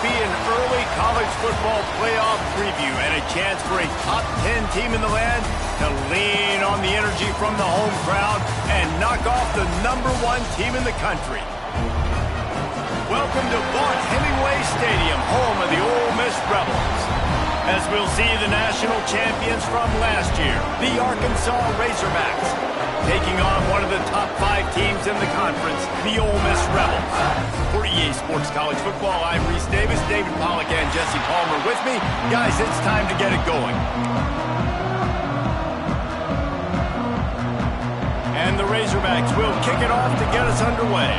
be an early college football playoff preview and a chance for a top 10 team in the land to lean on the energy from the home crowd and knock off the #1 team in the country. Welcome to Vaught-Hemingway Stadium, home of the Ole Miss Rebels. As we'll see the national champions from last year, the Arkansas Razorbacks, taking on one of the top 5 teams in the conference, the Ole Miss Rebels. For EA Sports College Football, I'm Reese Davis, David Pollack, and Jesse Palmer with me. Guys, it's time to get it going. And the Razorbacks will kick it off to get us underway.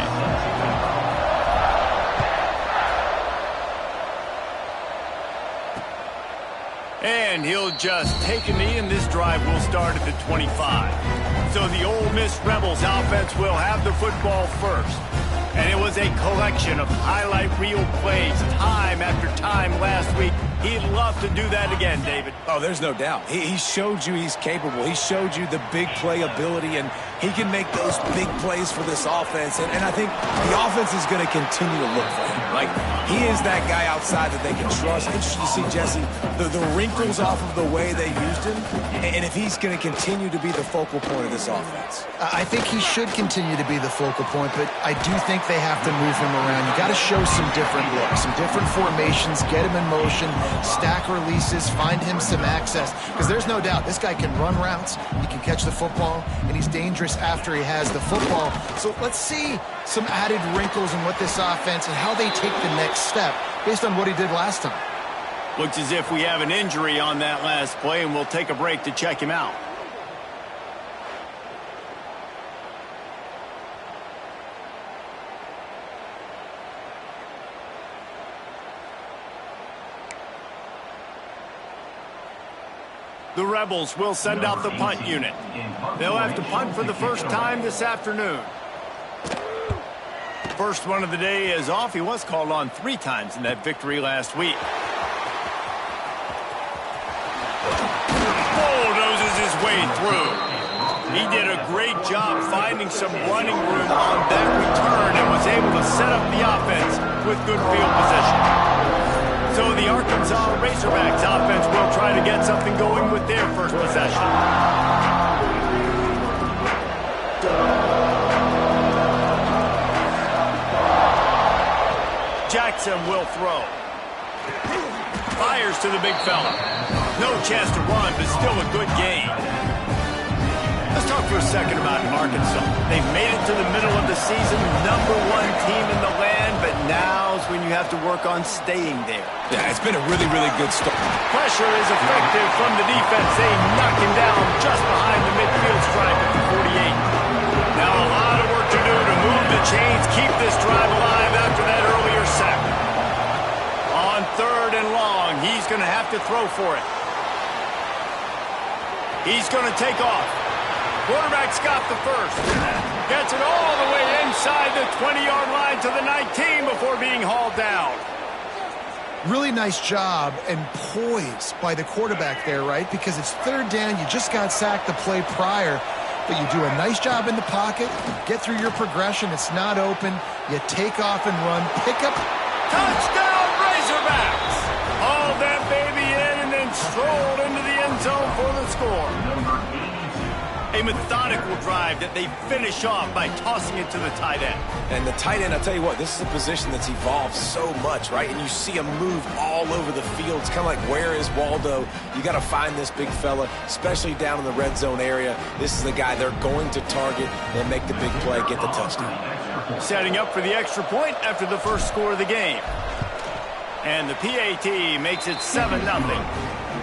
And he'll just take a knee, and this drive will start at the 25. So the Ole Miss Rebels offense will have the football first. And it was a collection of highlight reel plays time after time last week. He'd love to do that again, David. Oh, there's no doubt. He showed you he's capable. He showed you the big play ability, and he can make those big plays for this offense. And I think the offense is going to continue to look for him. Like, he is that guy outside that they can trust. Interesting to see, Jesse, the wrinkles off of the way they used him, and if he's going to continue to be the focal point of this offense. I think he should continue to be the focal point, but I do think they have to move him around. You got to show some different looks, some different formations, get him in motion, stack releases, find him some access, because there's no doubt this guy can run routes, he can catch the football, and he's dangerous after he has the football. So let's see some added wrinkles in what this offense and how they take the next step based on what he did last time. Looks as if we have an injury on that last play, and we'll take a break to check him out. The Rebels will send out the punt unit. They'll have to punt for the first time this afternoon. First one of the day is off. He was called on 3 times in that victory last week. Bulldozes his way through. He did a great job finding some running room on that return and was able to set up the offense with good field position. So the Arkansas Razorbacks offense will try to get something going with their first possession. Jackson will throw. Fires to the big fella. No chance to run, but still a good gain. Let's talk for a second about Arkansas. They've made it to the middle of the season, #1 team in the land, but now's when you have to work on staying there. Yeah, it's been a really, really good start. Pressure is effective from the defense. They knock him down just behind the midfield stripe at the 48. Now a lot of work to do to move the chains, keep this drive alive after that earlier sack. On 3rd and long, he's going to have to throw for it. He's going to take off. Quarterback's got the first. Gets it all the way inside the 20-yard line to the 19 before being hauled down. Really nice job and poise by the quarterback there, right? Because it's 3rd down. You just got sacked the play prior, but you do a nice job in the pocket. You get through your progression. It's not open. You take off and run. Pick up. Touchdown, Razorbacks! Hauled that baby in and then strolled into the end zone for the score. A methodical drive that they finish off by tossing it to the tight end. And the tight end, I'll tell you what, this is a position that's evolved so much, right? And you see him move all over the field. It's kind of like, where is Waldo? You got to find this big fella, especially down in the red zone area. This is the guy they're going to target. They'll make the big play, get the touchdown. Setting up for the extra point after the first score of the game. And the PAT makes it 7-0.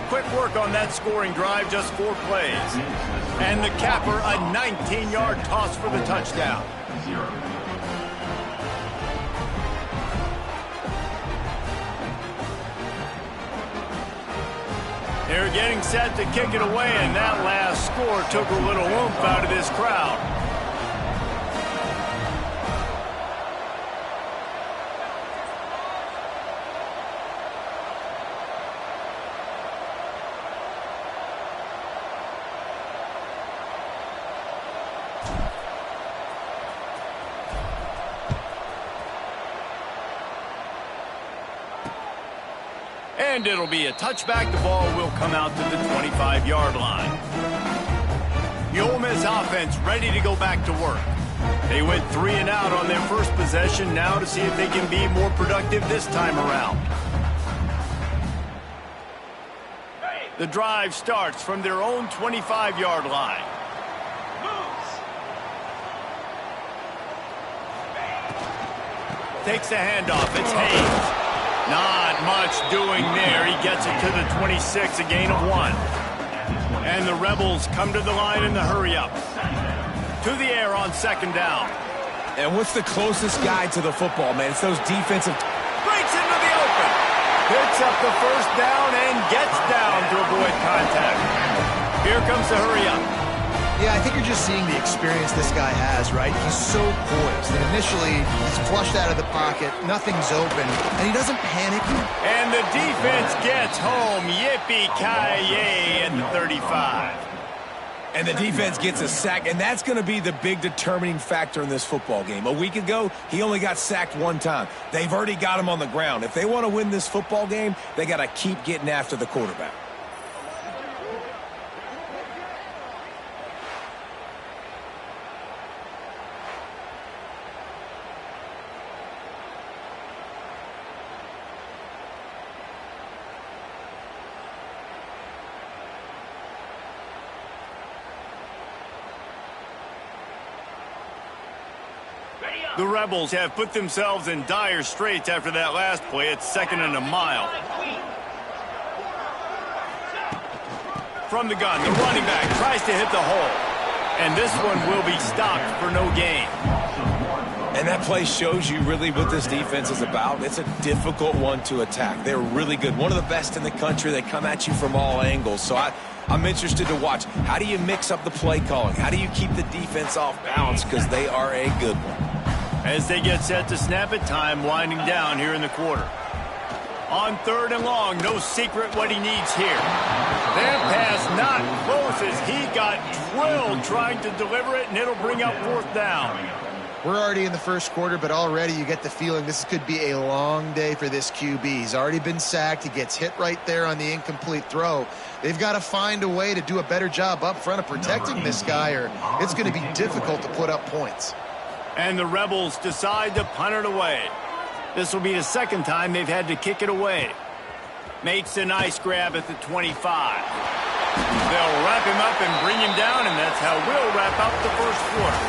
Quick work on that scoring drive, just 4 plays. And the capper, a 19-yard toss for the touchdown. They're getting set to kick it away, and that last score took a little oomph out of this crowd. And it'll be a touchback. The ball will come out to the 25-yard line. The Ole Miss offense ready to go back to work. They went 3 and out on their first possession, now to see if they can be more productive this time around. The drive starts from their own 25-yard line. Takes the handoff. It's Hayes. Not much doing there. He gets it to the 26, a gain of 1. And the Rebels come to the line in the hurry-up. To the air on 2nd down. And what's the closest guy to the football, man? It's those defensive... Breaks into the open. Picks up the first down and gets down to avoid contact. Here comes the hurry-up. Yeah, I think you're just seeing the experience this guy has, right? He's so poised. And initially, he's flushed out of the pocket. Nothing's open. And he doesn't panic. And the defense gets home. Yippee-ki-yay at the 35. And the defense gets a sack, and that's going to be the big determining factor in this football game. A week ago, he only got sacked 1 time. They've already got him on the ground. If they want to win this football game, they got to keep getting after the quarterback. The Rebels have put themselves in dire straits after that last play. It's 2nd and a mile. From the gun, the running back tries to hit the hole. And this one will be stopped for no gain. And that play shows you really what this defense is about. It's a difficult one to attack. They're really good. One of the best in the country. They come at you from all angles. So I'm interested to watch. How do you mix up the play calling? How do you keep the defense off balance? Because they are a good one. As they get set to snap it, time winding down here in the quarter. On 3rd and long, no secret what he needs here. That pass not close as he got drilled trying to deliver it, and it'll bring up 4th down. We're already in the first quarter, but already you get the feeling this could be a long day for this QB. He's already been sacked. He gets hit right there on the incomplete throw. They've got to find a way to do a better job up front of protecting this guy, or it's going to be difficult to put up points. And the Rebels decide to punt it away. This will be the 2nd time they've had to kick it away. Makes a nice grab at the 25. They'll wrap him up and bring him down, and that's how we'll wrap up the first quarter.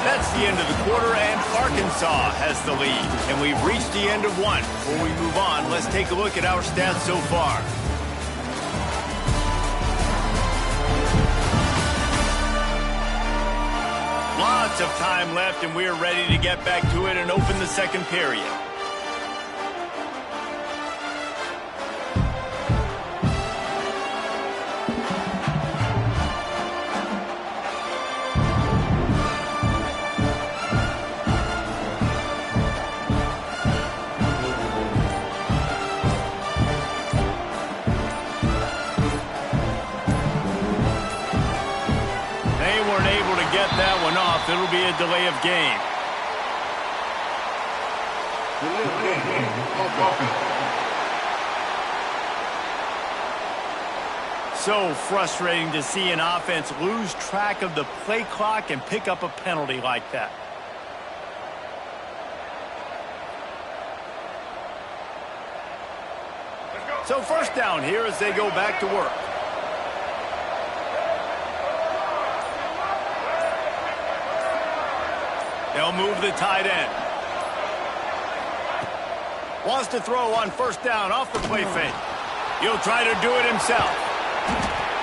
That's the end of the quarter, and Arkansas has the lead. And we've reached the end of one. Before we move on, let's take a look at our stats so far. Lots of time left, and we're ready to get back to it and open the 2nd period. That one off. It'll be a delay of game. So frustrating to see an offense lose track of the play clock and pick up a penalty like that. So 1st down here as they go back to work. They'll move the tight end. Wants to throw on 1st down off the play fake. He'll try to do it himself.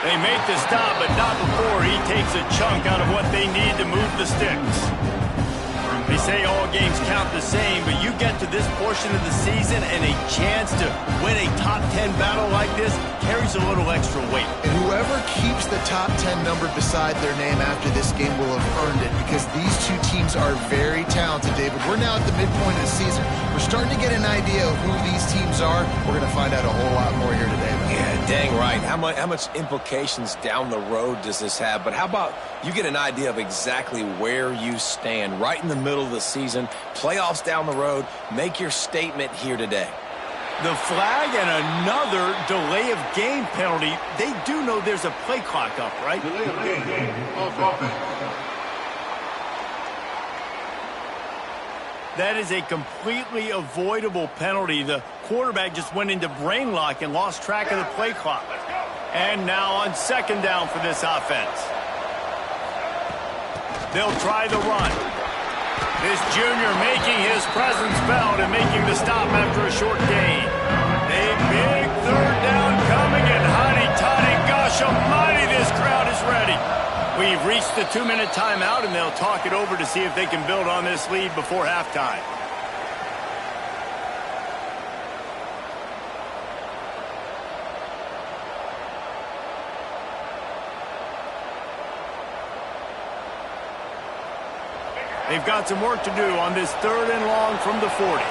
They make the stop, but not before he takes a chunk out of what they need to move the sticks. They say all games count the same, but you get to this portion of the season and a chance to win a top 10 battle like this carries a little extra weight. And whoever keeps the top 10 number beside their name after this game will have earned it, because these two teams are very talented, David. We're now at the midpoint of the season. We're starting to get an idea of who these teams are. We're going to find out a whole lot more here today, though. Yeah, dang right. How much implications down the road does this have? But how about you get an idea of exactly where you stand right in the middle of the season, playoffs down the road, make your statement here today. The flag and another delay of game penalty. They do know there's a play clock up, right? Delay of game. Offense. That is a completely avoidable penalty. The quarterback just went into brain lock and lost track of the play clock. And now on second down for this offense. They'll try the run. This junior making his presence felt and making the stop after a short gain. A big third down coming, and hotty-toddy, gosh almighty, this crowd is ready. We've reached the 2-minute timeout, and they'll talk it over to see if they can build on this lead before halftime. They've got some work to do on this third and long from the 40.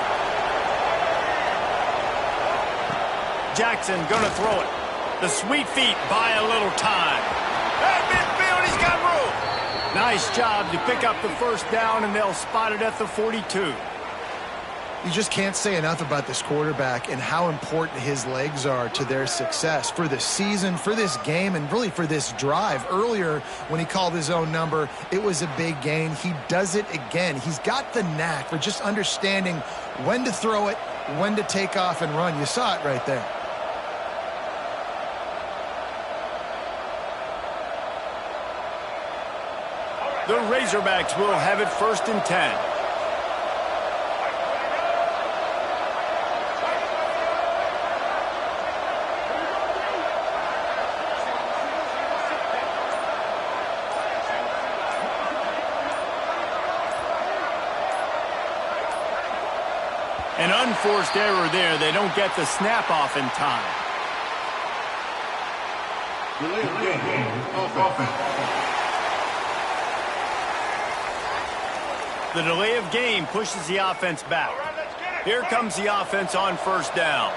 Jackson gonna throw it. The sweet feet buy a little time. At midfield, he's got room. Nice job to pick up the first down, and they'll spot it at the 42. You just can't say enough about this quarterback and how important his legs are to their success for the season, for this game, and really for this drive. Earlier, when he called his own number, it was a big gain. He does it again. He's got the knack for just understanding when to throw it, when to take off and run. You saw it right there. The Razorbacks will have it 1st and 10. An unforced error there. They don't get the snap off in time. Delay of game. Offense. The delay of game pushes the offense back. Here comes the offense on 1st down.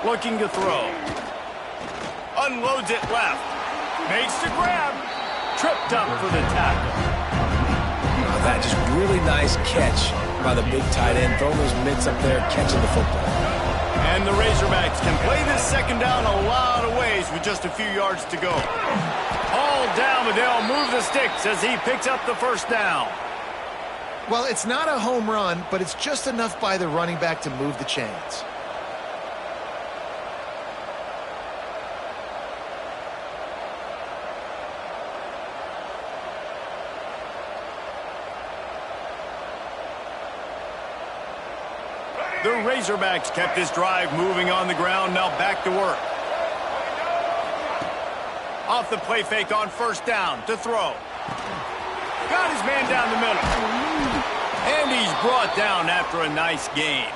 Looking to throw. Unloads it left. Makes the grab. Tripped up for the tackle. That just really nice catch by the big tight end. Throwing those mitts up there, catching the football. And the Razorbacks can play this second down a lot of ways with just a few yards to go. Hauled down, but they'll move the sticks as he picks up the 1st down. Well, it's not a home run, but it's just enough by the running back to move the chains. The Razorbacks kept this drive moving on the ground, now back to work. Off the play fake on 1st down to throw. Got his man down the middle. And he's brought down after a nice gain.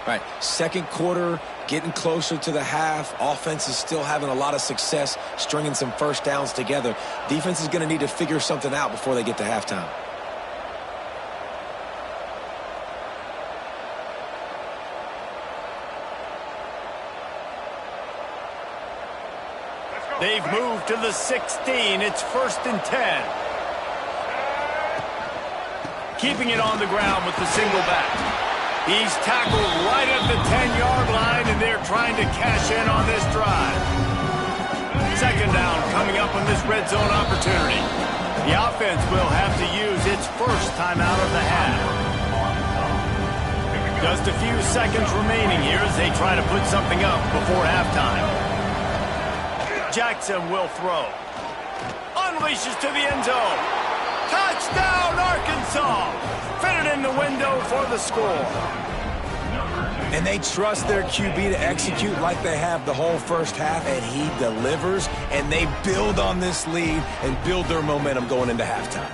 Right, 2nd quarter, getting closer to the half. Offense is still having a lot of success stringing some 1st downs together. Defense is going to need to figure something out before they get to halftime. They've moved to the 16. It's 1st and 10. Keeping it on the ground with the single back. He's tackled right at the 10-yard line, and they're trying to cash in on this drive. 2nd down coming up on this red zone opportunity. The offense will have to use its 1st timeout of the half. Just a few seconds remaining here as they try to put something up before halftime. Jackson will throw. Unleashes to the end zone. Touchdown, Arkansas! Fitted in the window for the score. And they trust their QB to execute like they have the whole 1st half, and he delivers, and they build on this lead and build their momentum going into halftime.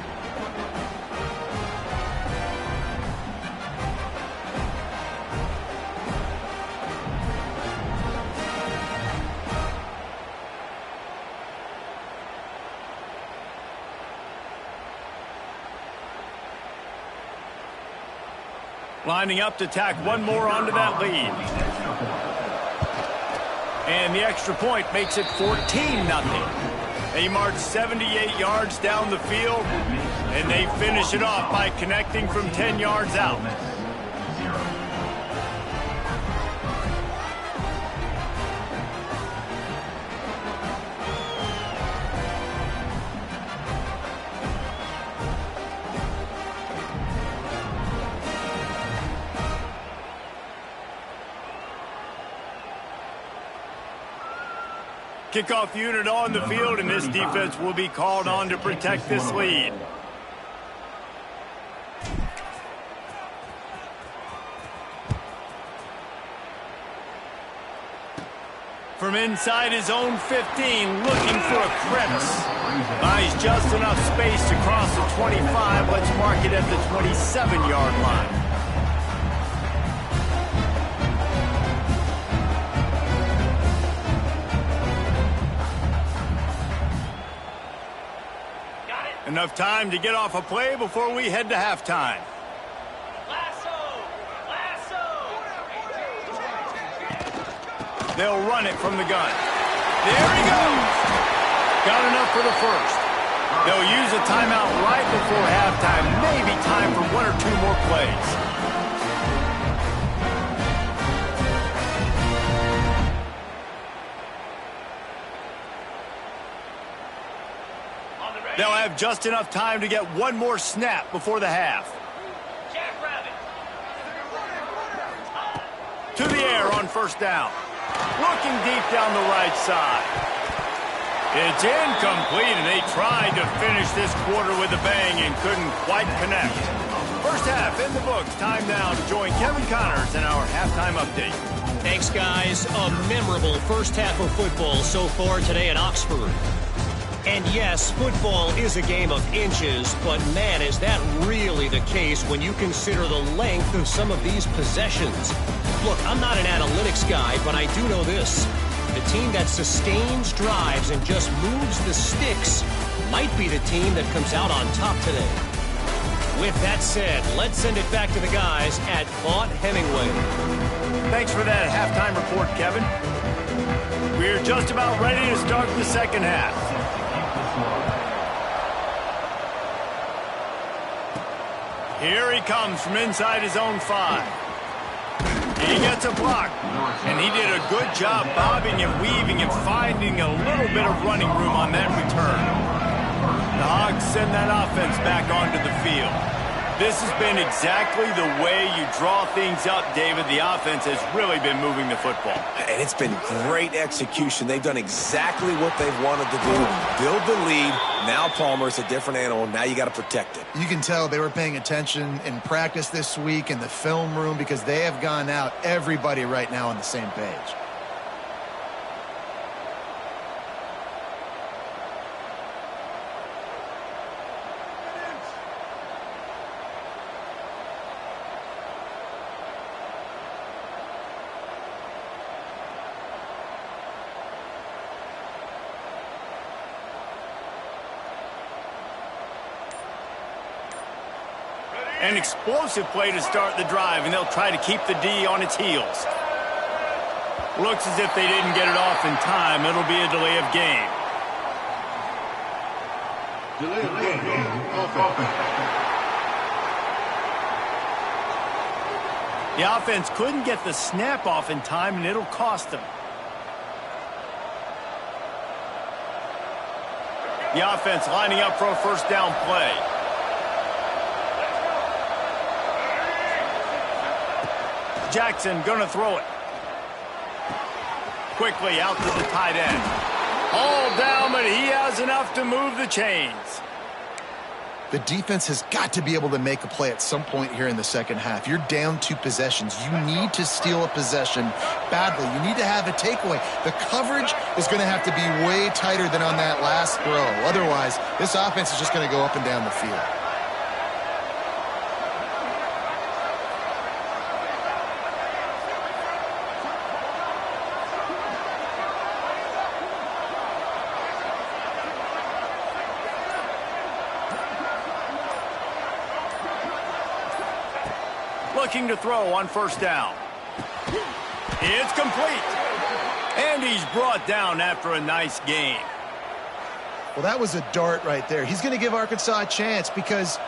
Lining up to tack one more onto that lead. And the extra point makes it 14-0. They march 78 yards down the field, and they finish it off by connecting from 10 yards out. Kickoff unit on the field, and this defense will be called on to protect this lead. From inside his own 15, looking for a crevice. Buys just enough space to cross the 25. Let's mark it at the 27-yard line. Enough time to get off a play before we head to halftime. They'll run it from the gun. There he goes. Got enough for the first. They'll use a timeout right before halftime. Maybe time for one or two more plays. They'll have just enough time to get one more snap before the half. To the air on first down. Looking deep down the right side. It's incomplete, and they tried to finish this quarter with a bang and couldn't quite connect. First half in the books. Time now to join Kevin Connors in our halftime update. Thanks, guys. A memorable first half of football so far today at Oxford. And yes, football is a game of inches, but man, is that really the case when you consider the length of some of these possessions. Look, I'm not an analytics guy, but I do know this. The team that sustains drives and just moves the sticks might be the team that comes out on top today. With that said, let's send it back to the guys at Vaught Hemingway. Thanks for that halftime report, Kevin. We're just about ready to start the second half. Here he comes from inside his own 5. He gets a block, and he did a good job bobbing and weaving and finding a little bit of running room on that return. The Hogs send that offense back onto the field. This has been exactly the way you draw things up, David. The offense has really been moving the football. And it's been great execution. They've done exactly what they've wanted to do. Build the lead. Now Palmer's a different animal. Now you got to protect it. You can tell they were paying attention in practice this week in the film room because they have gone out, everybody right now on the same page. An explosive play to start the drive, and they'll try to keep the D on its heels. Looks as if they didn't get it off in time. It'll be a delay of game. Delay of game. Offense. The offense couldn't get the snap off in time, and it'll cost them. The offense lining up for a first down play. Jackson gonna throw it. Quickly out to the tight end. All down, but he has enough to move the chains. The defense has got to be able to make a play at some point here in the second half. You're down 2 possessions. You need to steal a possession badly. You need to have a takeaway. The coverage is going to have to be way tighter than on that last throw. Otherwise, this offense is just going to go up and down the field. Looking to throw on first down. It's complete. And he's brought down after a nice gain. Well, that was a dart right there. He's going to give Arkansas a chance because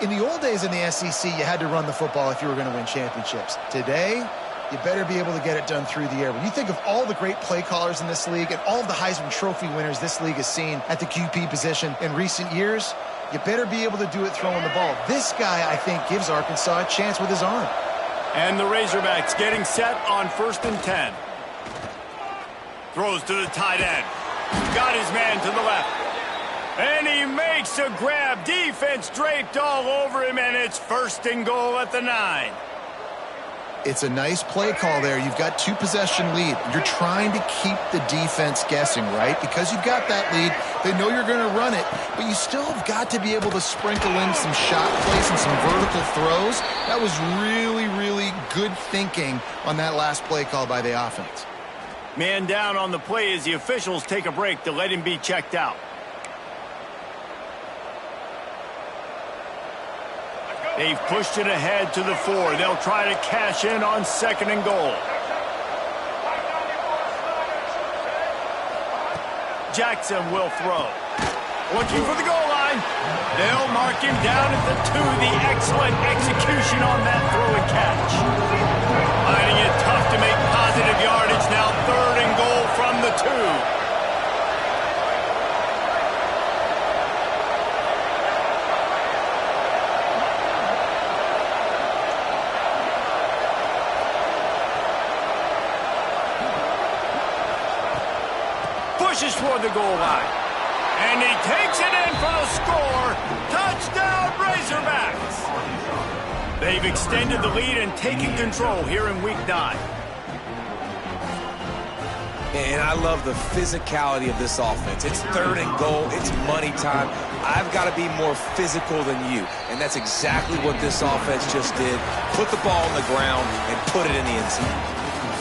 in the old days in the SEC, you had to run the football if you were going to win championships. Today, you better be able to get it done through the air. When you think of all the great play callers in this league and all of the Heisman Trophy winners this league has seen at the QB position in recent years, you better be able to do it throwing the ball. This guy, I think, gives Arkansas a chance with his arm. And the Razorbacks getting set on 1st and 10. Throws to the tight end. Got his man to the left. And he makes a grab. Defense draped all over him, and it's 1st and goal at the 9. It's a nice play call there. You've got 2-possession lead. You're trying to keep the defense guessing, right? Because you've got that lead. They know you're going to run it, but you still have got to be able to sprinkle in some shot plays and some vertical throws. That was really, really good thinking on that last play call by the offense. Man down on the play as the officials take a break to let him be checked out. They've pushed it ahead to the 4. They'll try to cash in on 2nd and goal. Jackson will throw. Looking for the goal line. They'll mark him down at the 2. The excellent execution on that throw and catch. Finding it tough to make positive yardage now. 3rd and goal from the 2. Pushes toward the goal line. And he takes it in for the score. Touchdown, Razorbacks. They've extended the lead and taken control here in Week 9. And I love the physicality of this offense. It's 3rd and goal. It's money time. I've got to be more physical than you. And that's exactly what this offense just did. Put the ball on the ground and put it in the end zone.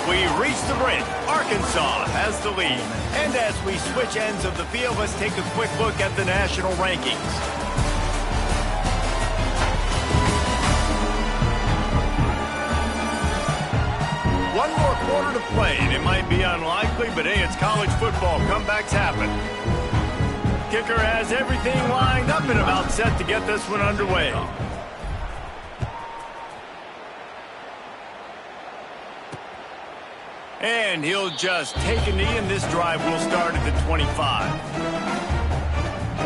We reach the break. Arkansas has the lead. And as we switch ends of the field, let's take a quick look at the national rankings. One more quarter to play, and it might be unlikely, but hey, it's college football. Comebacks happen. Kicker has everything lined up and about set to get this one underway. And he'll just take a knee, and this drive will start at the 25.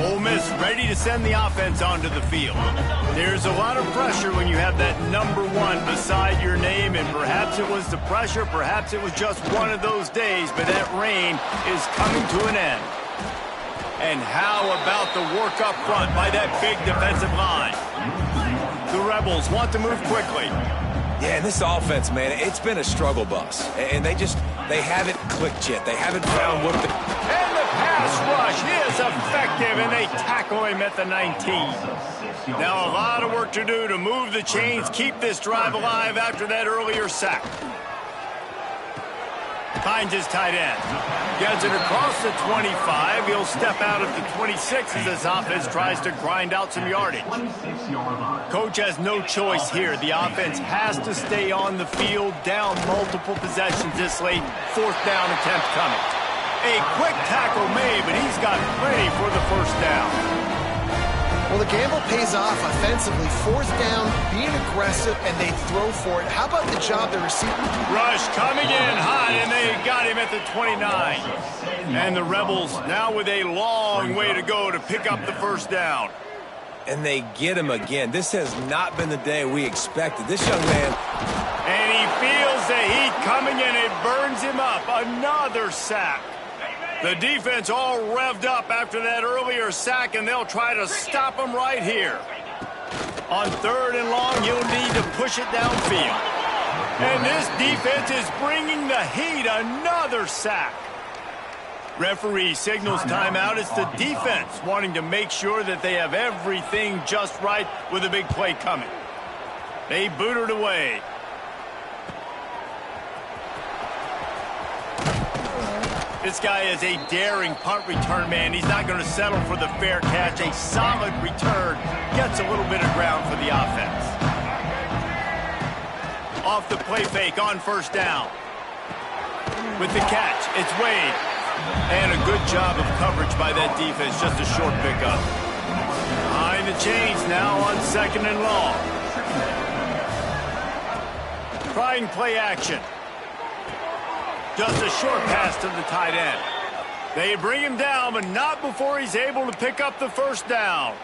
Ole Miss ready to send the offense onto the field. There's a lot of pressure when you have that number 1 beside your name, and perhaps it was the pressure, perhaps it was just one of those days, but that rain is coming to an end. And how about the work up front by that big defensive line? The Rebels want to move quickly. Yeah, and this offense, man, it's been a struggle bus. And they haven't clicked yet. They haven't found what the... And the pass rush is effective, and they tackle him at the 19. Now a lot of work to do to move the chains, keep this drive alive after that earlier sack. Finds his tight end. Gets it across the 25. He'll step out at the 26 as his offense tries to grind out some yardage. Coach has no choice here. The offense has to stay on the field, down multiple possessions this late. 4th down attempt coming. A quick tackle made, but he's got plenty for the 1st down. Well, the gamble pays off offensively. 4th down, being aggressive, and they throw for it. How about the job the receiver? Rush coming in hot, and they got him at the 29. And the Rebels now with a long way to go to pick up the 1st down. And they get him again. This has not been the day we expected. This young man... And he feels the heat coming in. It burns him up. Another sack. The defense all revved up after that earlier sack, and they'll try to stop him right here. On 3rd and long, you'll need to push it downfield. And this defense is bringing the heat. Another sack. Referee signals timeout. It's the defense wanting to make sure that they have everything just right with a big play coming. They boot it away. This guy is a daring punt return man. He's not going to settle for the fair catch. A solid return. Gets a little bit of ground for the offense. Off the play fake on 1st down. With the catch, it's Wade. And a good job of coverage by that defense, just a short pickup. Behind the chains now on 2nd and long. Trying play action. Just a short pass to the tight end. They bring him down, but not before he's able to pick up the first down.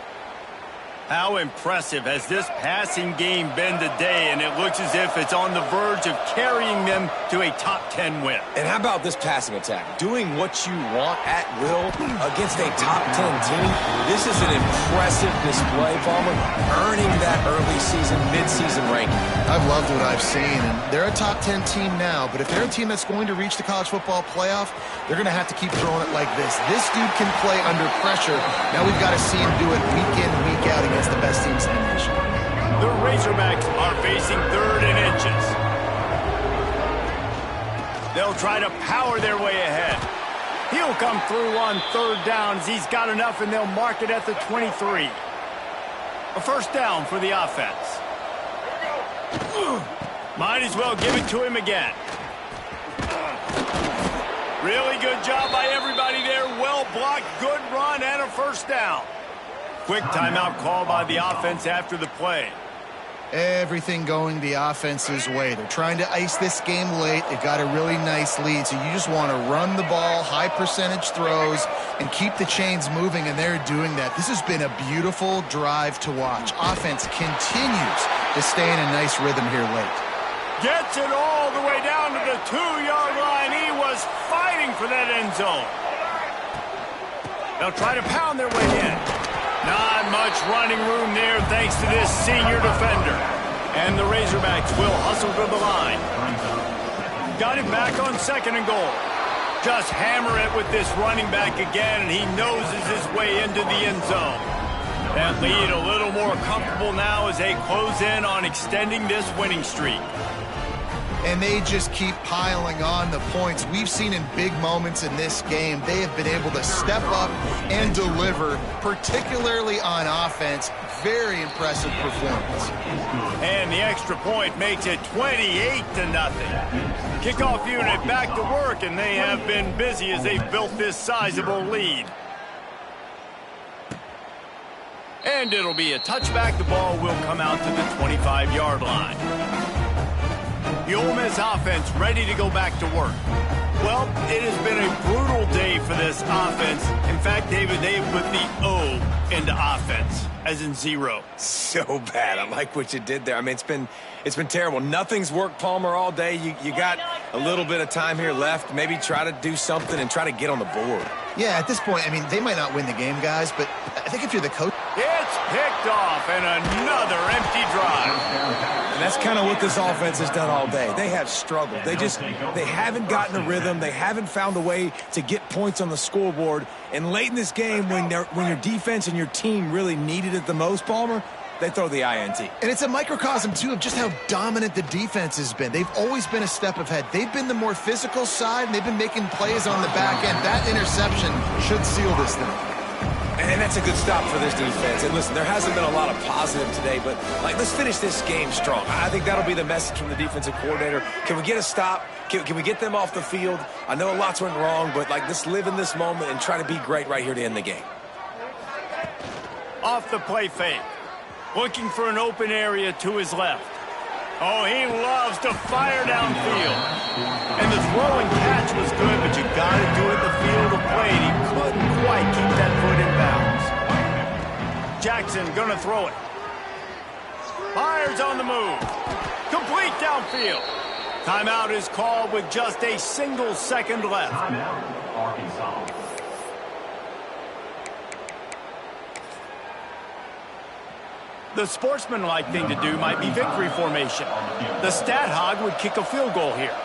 How impressive has this passing game been today, and it looks as if it's on the verge of carrying them to a top 10 win. And how about this passing attack? Doing what you want at will against a top 10 team. This is an impressive display, Palmer, earning that early season, mid-season ranking. I've loved what I've seen, and they're a top 10 team now, but if they're a team that's going to reach the college football playoff, they're going to have to keep throwing it like this. This dude can play under pressure. Now we've got to see him do it week in, week out against the best teams in the nation. The Razorbacks are facing 3rd and inches. They'll try to power their way ahead. He'll come through on 3rd down as he's got enough, and they'll mark it at the 23. A first down for the offense. Might as well give it to him again. Really good job by everybody there. Well blocked, good run, and a first down. Quick timeout call by the offense after the play. Everything going the offense's way. They're trying to ice this game late. They've got a really nice lead, so you just want to run the ball, high percentage throws, and keep the chains moving, and they're doing that. This has been a beautiful drive to watch. Offense continues to stay in a nice rhythm here late. Gets it all the way down to the 2-yard line. He was fighting for that end zone. They'll try to pound their way in. Not much running room there thanks to this senior defender. And the Razorbacks will hustle to the line. Got it back on 2nd and goal. Just hammer it with this running back again, and he noses his way into the end zone. That lead a little more comfortable now as they close in on extending this winning streak. And they just keep piling on the points. We've seen in big moments in this game, they have been able to step up and deliver, particularly on offense. Very impressive performance. And the extra point makes it 28-0. Kickoff unit back to work, and they have been busy as they've built this sizable lead. And it'll be a touchback. The ball will come out to the 25-yard line. The Ole Miss offense ready to go back to work. Well, it has been a brutal day for this offense. In fact, David, they have put the O into offense, as in 0. So bad. I like what you did there. I mean, it's been terrible. Nothing's worked, Palmer, all day. You got a little bit of time here left. Maybe try to do something and try to get on the board. Yeah, at this point, I mean, they might not win the game, guys, but I think if you're the coach... It's picked off, and another empty drive. And that's kind of what this offense has done all day. They have struggled. They haven't gotten a rhythm. They haven't found a way to get points on the scoreboard. And late in this game, when your defense and your team really needed it the most, Palmer, they throw the INT. And it's a microcosm, too, of just how dominant the defense has been. They've always been a step ahead. They've been the more physical side, and they've been making plays on the back end. That interception should seal this thing. And that's a good stop for this defense. And listen, there hasn't been a lot of positive today, but let's finish this game strong. I think that'll be the message from the defensive coordinator. Can we get a stop? Can we get them off the field? I know lots went wrong, but let's live in this moment and try to be great right here to end the game. Off the play fake. Looking for an open area to his left. Oh, he loves to fire downfield. And the throw and catch was good, but you got to do it in the field of play. And he couldn't quite keep that foot in bounds. Jackson going to throw it. Fires on the move. Complete downfield. Timeout is called with just a single second left. Arkansas. The sportsmanlike thing to do might be victory formation. The stat hog would kick a field goal here.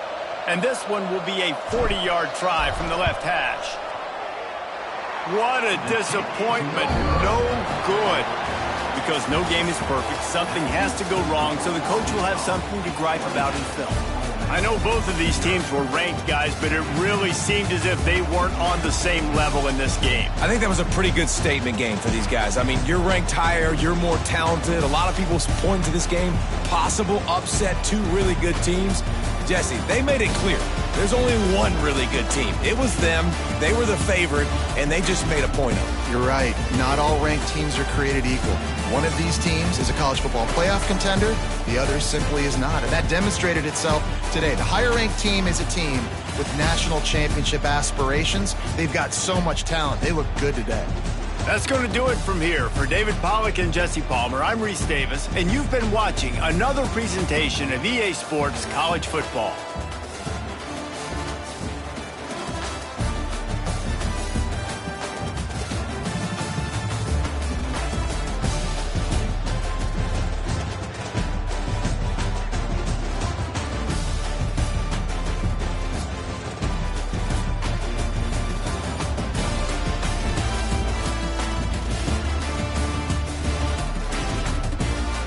And this one will be a 40-yard try from the left hash. What a disappointment. No good. Because no game is perfect. Something has to go wrong, so the coach will have something to gripe about in film. I know both of these teams were ranked, guys, but it really seemed as if they weren't on the same level in this game. I think that was a pretty good statement game for these guys. I mean, you're ranked higher, you're more talented. A lot of people point to this game, possible upset, two really good teams. Jesse, they made it clear There's only one really good team. It was them. They were the favorite, and they just made a point of it. You're right. Not all ranked teams are created equal. One of these teams is a college football playoff contender. The other simply is not. And that demonstrated itself today. The higher-ranked team is a team with national championship aspirations. They've got so much talent. They look good today. That's going to do it from here. For David Pollack and Jesse Palmer, I'm Reese Davis, and you've been watching another presentation of EA Sports College Football.